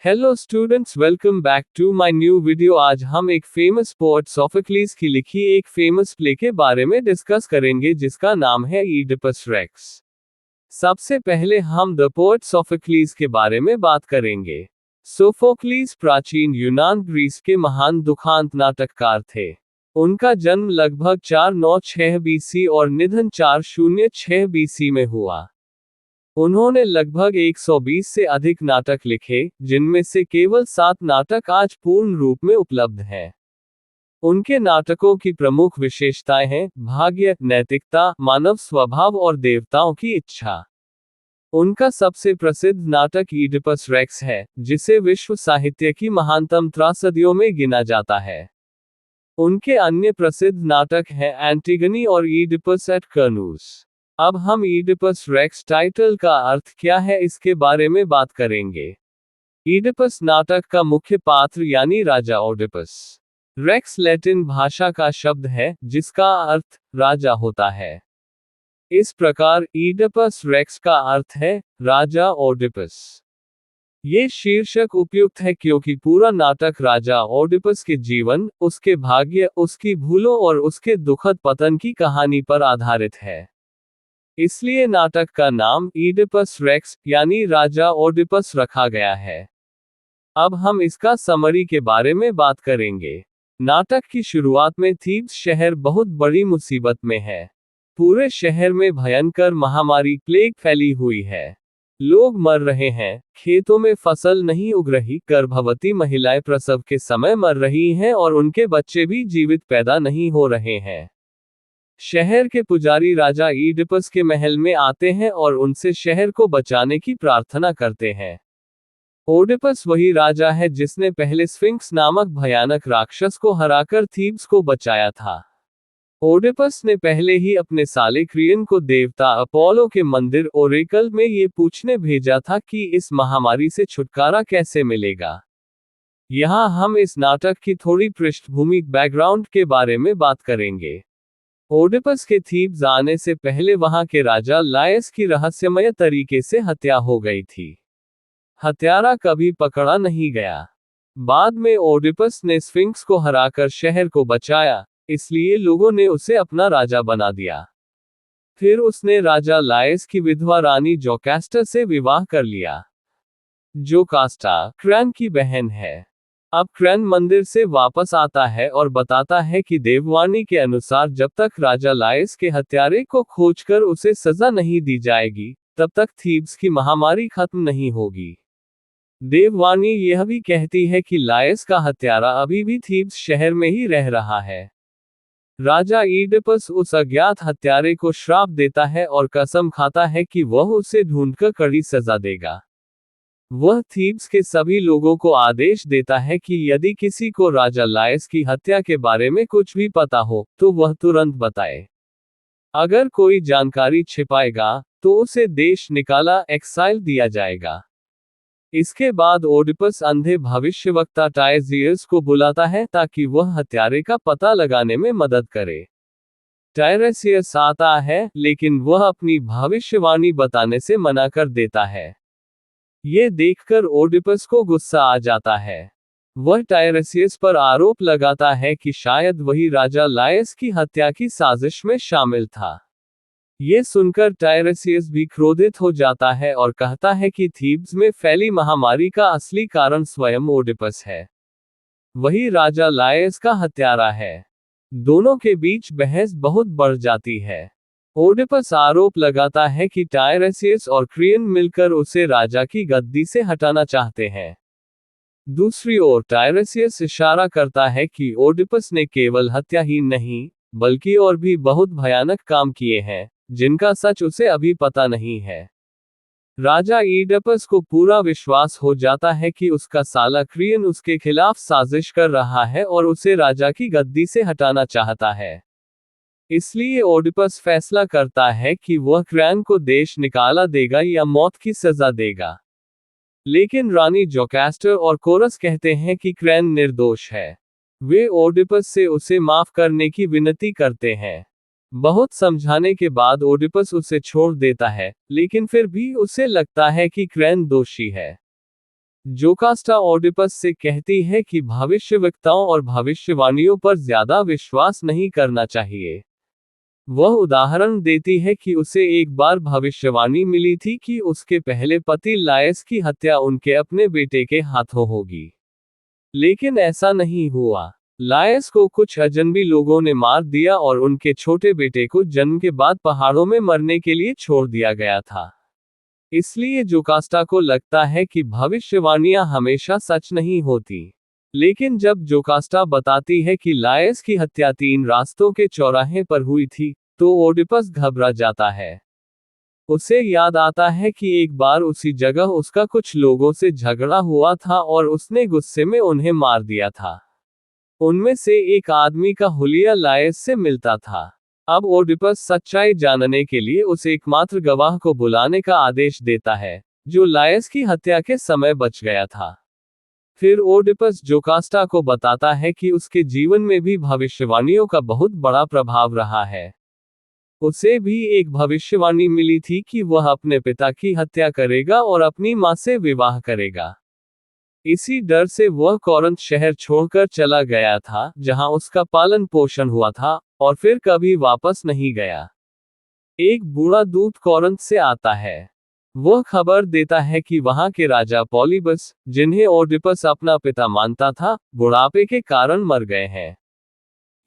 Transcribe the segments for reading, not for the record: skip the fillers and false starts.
Hello students, welcome back to my new video. आज हम एक फेमस पोएट सोफोक्लीज की लिखी एक फेमस प्ले के बारे में डिस्कस करेंगे जिसका नाम है ईडिपस रेक्स। सबसे पहले हम द पोएट सोफोक्लीज के बारे में बात करेंगे। सोफोक्लीज प्राचीन यूनान ग्रीस के महान दुखांत नाटककार थे। उनका जन्म लगभग 496 बीसी और निधन 406 बीसी में हुआ। उन्होंने लगभग 120 से अधिक नाटक लिखे, जिनमें से केवल 7 नाटक आज पूर्ण रूप में उपलब्ध हैं। उनके नाटकों की प्रमुख विशेषताएं हैं भाग्य, नैतिकता, मानव स्वभाव और देवताओं की इच्छा। उनका सबसे प्रसिद्ध नाटक ईडिपस रेक्स है, जिसे विश्व साहित्य की महानतम त्रासदियों में गिना जाता है। उनके अन्य प्रसिद्ध नाटक हैं एंटिगनी और ईडिपस एट कर्नूस। अब हम ईडिपस रेक्स टाइटल का अर्थ क्या है इसके बारे में बात करेंगे। ईडिपस नाटक का मुख्य पात्र यानी राजा ओडिपस। रेक्स लैटिन भाषा का शब्द है जिसका अर्थ राजा होता है। इस प्रकार ईडिपस रेक्स का अर्थ है राजा ओडिपस। ये शीर्षक उपयुक्त है क्योंकि पूरा नाटक राजा ओडिपस के जीवन, उसके भाग्य, उसकी भूलों और उसके दुखद पतन की कहानी पर आधारित है। इसलिए नाटक का नाम ईडिपस रेक्स यानी राजा ओडिपस रखा गया है। अब हम इसका समरी के बारे में बात करेंगे। नाटक की शुरुआत में थीब्स शहर बहुत बड़ी मुसीबत में है। पूरे शहर में भयंकर महामारी प्लेग फैली हुई है। लोग मर रहे हैं, खेतों में फसल नहीं उग रही, गर्भवती महिलाएं प्रसव के समय मर रही हैं और उनके बच्चे भी जीवित पैदा नहीं हो रहे हैं। शहर के पुजारी राजा ईडिपस के महल में आते हैं और उनसे शहर को बचाने की प्रार्थना करते हैं। ओडिपस वही राजा है जिसने पहले स्फिंक्स नामक भयानक राक्षस को हराकर थीब्स को बचाया था। ओडिपस ने पहले ही अपने साले क्रियन को देवता अपोलो के मंदिर ओरेकल में ये पूछने भेजा था कि इस महामारी से छुटकारा कैसे मिलेगा। यहाँ हम इस नाटक की थोड़ी पृष्ठभूमि बैकग्राउंड के बारे में बात करेंगे। ओडिपस के थीब्स आने से पहले वहां के राजा लायस की रहस्यमय तरीके से हत्या हो गई थी। हत्यारा कभी पकड़ा नहीं गया। बाद में ओडिपस ने स्फिंक्स को हराकर शहर को बचाया, इसलिए लोगों ने उसे अपना राजा बना दिया। फिर उसने राजा लायस की विधवा रानी जोकास्टा से विवाह कर लिया। जोकास्टा क्रैन की बहन है। अब क्रैन मंदिर से वापस आता है और बताता है कि देववाणी के अनुसार जब तक राजा लायस के हत्यारे को खोजकर उसे सजा नहीं दी जाएगी, तब तक थीब्स की महामारी खत्म नहीं होगी। देववाणी यह भी कहती है कि लायस का हत्यारा अभी भी थीब्स शहर में ही रह रहा है। राजा ईडिपस उस अज्ञात हत्यारे को श्राप देता है और कसम खाता है कि वह उसे ढूंढकर कड़ी सजा देगा। वह थीब्स के सभी लोगों को आदेश देता है कि यदि किसी को राजा लायस की हत्या के बारे में कुछ भी पता हो, तो वह तुरंत बताए। अगर कोई जानकारी छिपाएगा, तो उसे देश निकाला एक्साइल दिया जाएगा। इसके बाद ओडिपस अंधे भविष्यवक्ता टायरसियस को बुलाता है ताकि वह हत्यारे का पता लगाने में मदद करे। टायरसियस आता है, लेकिन वह अपनी भविष्यवाणी बताने से मना कर देता है। ये देखकर ओडिपस को गुस्सा आ जाता है। वह टायरसियस पर आरोप लगाता है कि शायद वही राजा लायस की हत्या की साजिश में शामिल था। ये सुनकर टायरसियस भी क्रोधित हो जाता है और कहता है कि थीब्स में फैली महामारी का असली कारण स्वयं ओडिपस है। वही राजा लायस का हत्यारा है। दोनों के बीच बहस बहुत बढ़ जाती है। ओडिपस आरोप लगाता है कि टायरसियस और क्रियन मिलकर उसे राजा की गद्दी से हटाना चाहते हैं। दूसरी ओर टायरसियस इशारा करता है कि ओडिपस ने केवल हत्या ही नहीं, बल्कि और भी बहुत भयानक काम किए हैं, जिनका सच उसे अभी पता नहीं है। राजा ईडिपस को पूरा विश्वास हो जाता है कि उसका साला क्रियन उसके खिलाफ साजिश कर रहा है और उसे राजा की गद्दी से हटाना चाहता है। इसलिए ओडिपस फैसला करता है कि वह क्रैन को देश निकाला देगा या मौत की सजा देगा। लेकिन रानी जोकास्टा और कोरस कहते हैं कि क्रैन निर्दोष है। वे ओडिपस से उसे माफ करने की विनती करते हैं। बहुत समझाने के बाद ओडिपस उसे छोड़ देता है, लेकिन फिर भी उसे लगता है कि क्रैन दोषी है। जोकास्टा ओडिपस से कहती है कि भविष्यवक्ताओं और भविष्यवाणियों पर ज्यादा विश्वास नहीं करना चाहिए। वह उदाहरण देती है कि उसे एक बार भविष्यवाणी मिली थी कि उसके पहले पति लायस की हत्या उनके अपने बेटे के हाथों होगी। लेकिन ऐसा नहीं हुआ। लायस को कुछ अजनबी लोगों ने मार दिया और उनके छोटे बेटे को जन्म के बाद पहाड़ों में मरने के लिए छोड़ दिया गया था। इसलिए जोकास्टा को लगता है कि भविष्यवाणियां हमेशा सच नहीं होती। लेकिन जब जोकास्टा बताती है कि लायस की हत्या 3 रास्तों के चौराहे पर हुई थी, तो ओडिपस घबरा जाता है। उसे याद आता है कि एक बार उसी जगह उसका कुछ लोगों से झगड़ा हुआ था और उसने गुस्से में उन्हें मार दिया था। उनमें से एक आदमी का हुलिया लायस से मिलता था। अब ओडिपस सच्चाई जानने के लिए उस एकमात्र गवाह को बुलाने का आदेश देता है, जो लायस की हत्या के समय बच गया था। फिर ओडिपस जोकास्टा को बताता है कि उसके जीवन में भी भविष्यवाणियों का बहुत बड़ा प्रभाव रहा है। उसे भी एक भविष्यवाणी मिली थी कि वह अपने पिता की हत्या करेगा और अपनी मां से विवाह करेगा। इसी डर से वह कोरिन्थ शहर छोड़कर चला गया था, जहां उसका पालन पोषण हुआ था, और फिर कभी वापस नहीं गया। एक बूढ़ा दूत कोरिन्थ से आता है। वह खबर देता है कि वहां के राजा पॉलीबस, जिन्हें ओडिपस अपना पिता मानता था, बुढ़ापे के कारण मर गए हैं।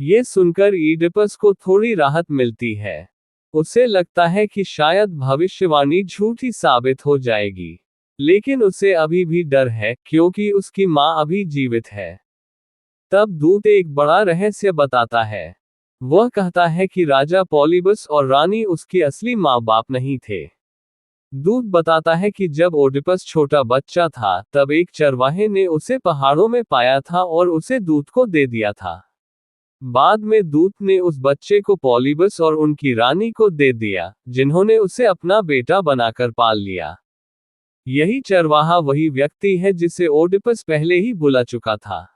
ये सुनकर ईडिपस को थोड़ी राहत मिलती है। उसे लगता है कि शायद भविष्यवाणी झूठी साबित हो जाएगी। लेकिन उसे अभी भी डर है, क्योंकि उसकी मां अभी जीवित है। तब दूत एक बड़ा रहस्य बताता है। वह कहता है कि राजा पॉलीबस और रानी उसके असली माँ बाप नहीं थे। दूत बताता है कि जब ओडिपस छोटा बच्चा था, तब एक चरवाहे ने उसे पहाड़ों में पाया था और उसे दूत को दे दिया था। बाद में दूत ने उस बच्चे को पॉलीबस और उनकी रानी को दे दिया, जिन्होंने उसे अपना बेटा बनाकर पाल लिया। यही चरवाहा वही व्यक्ति है जिसे ओडिपस पहले ही बुला चुका था।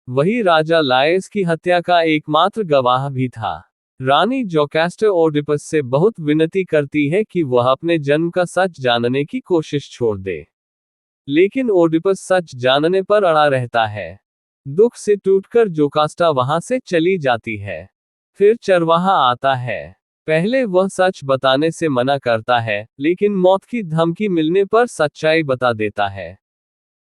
वही राजा लायस की हत्या का एकमात्र गवाह भी था। रानी जोकास्टा ओडिपस से बहुत विनती करती है कि वह अपने जन्म का सच जानने की कोशिश छोड़ दे। लेकिन ओडिपस सच जानने पर अड़ा रहता है। दुख से टूटकर जोकास्टा वहां से चली जाती है। फिर चरवाहा आता है। पहले वह सच बताने से मना करता है, लेकिन मौत की धमकी मिलने पर सच्चाई बता देता है।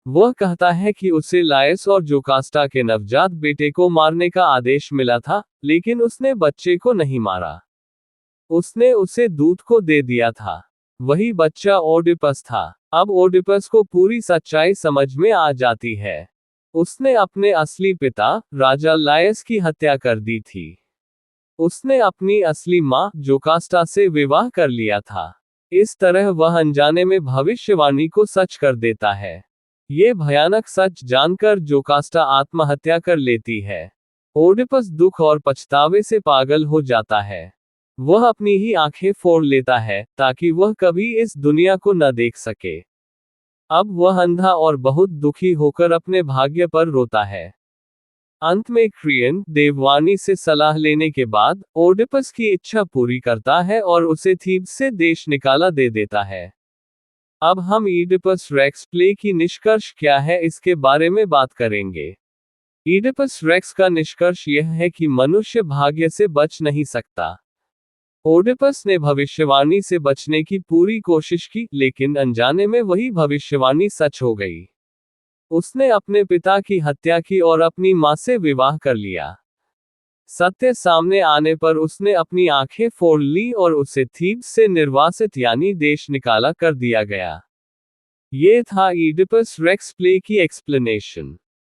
वह कहता है कि उसे लायस और जोकास्टा के नवजात बेटे को मारने का आदेश मिला था, लेकिन उसने बच्चे को नहीं मारा। उसने उसे दूत को दे दिया था। वही बच्चा ओडिपस था। अब ओडिपस को पूरी सच्चाई समझ में आ जाती है। उसने अपने असली पिता, राजा लायस की हत्या कर दी थी। उसने अपनी असली मां, जोकास्टा से विवाह कर लिया था। इस तरह वह अनजाने में भविष्यवाणी को सच कर देता है। ये भयानक सच जानकर जोकास्टा आत्महत्या कर लेती है। ओडिपस दुख और पछतावे से पागल हो जाता है। वह अपनी ही आंखें फोड़ लेता है, ताकि वह कभी इस दुनिया को न देख सके। अब वह अंधा और बहुत दुखी होकर अपने भाग्य पर रोता है। अंत में क्रियन देववाणी से सलाह लेने के बाद ओडिपस की इच्छा पूरी करता है और उसे थीब्स से देश निकाला दे देता है। अब हम ईडिपस रेक्स प्ले की निष्कर्ष क्या है इसके बारे में बात करेंगे। ईडिपस रेक्स का निष्कर्ष यह है कि मनुष्य भाग्य से बच नहीं सकता। ओडिपस ने भविष्यवाणी से बचने की पूरी कोशिश की, लेकिन अनजाने में वही भविष्यवाणी सच हो गई। उसने अपने पिता की हत्या की और अपनी मां से विवाह कर लिया। सत्य सामने आने पर उसने अपनी आंखें फोड़ ली और उसे थीब्स से निर्वासित यानी देश निकाला कर दिया गया। ये था ईडिपस रेक्स प्ले की एक्सप्लेनेशन।